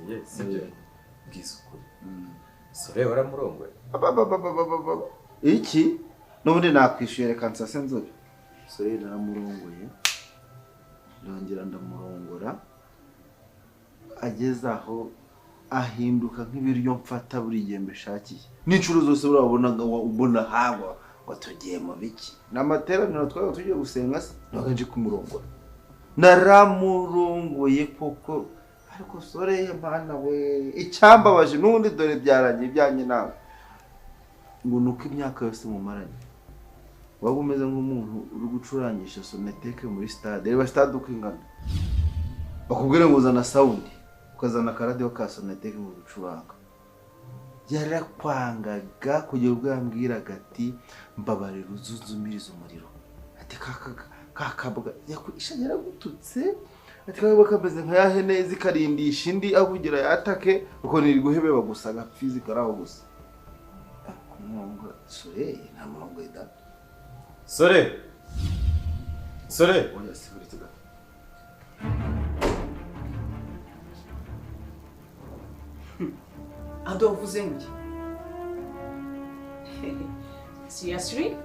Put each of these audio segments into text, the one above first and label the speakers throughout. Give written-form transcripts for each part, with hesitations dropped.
Speaker 1: wanjye sibyo bwisukuri sore waramurongoye
Speaker 2: iki n'ubundi nakwishyuye reka nsase nzobe sore naramurongoye nongera ndamurongora ageze aho ahinduka nk'ibiryo mfata buri gihe mbishakiye n'inshuro zose ubona hagwa watugiye mu biki n'amateraniro twaga tugiye gusenga se nagaje kumurongora naramurongoye koko ariko sore mana we icyambabaje n'undi dore byaranye ibyanye nawe ngo nuko imyaka yose mumaranye waba umeze nk'umuntu uri gucurangisha soneteke muri stade reba stade uko ingana bakubwire ngo uzana sound ukazana akaradiyo ka soneteke mu gucuranga yarakwangaga kugera ubwo yambwiraga ati mbabarira uzuzumiriza umuriro ati kakabwa yakwisha yaragututse ati kakabwa kameze nka ya hene zikarindisha indi avugira yatake uko niri guhebeba gusa gapfizi karaho gusa kumwonga sore nta murongo ida
Speaker 1: sore
Speaker 2: oya sibirite gato
Speaker 3: ando uvuze ngo seriously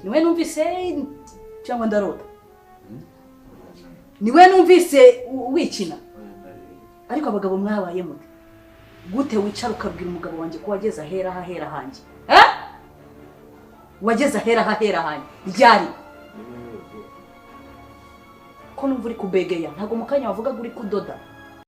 Speaker 3: niwe numvise cyangwa ndarota niwe numvise wikina ariko abagabo mwabaye mute gute wicara ukabwira umugabo wanjye ko wageze ahera hahera hanjye wageze ahera hahera hanjye ryari ko numva uri kubegeya ntago mukanya wavuga uri kudoda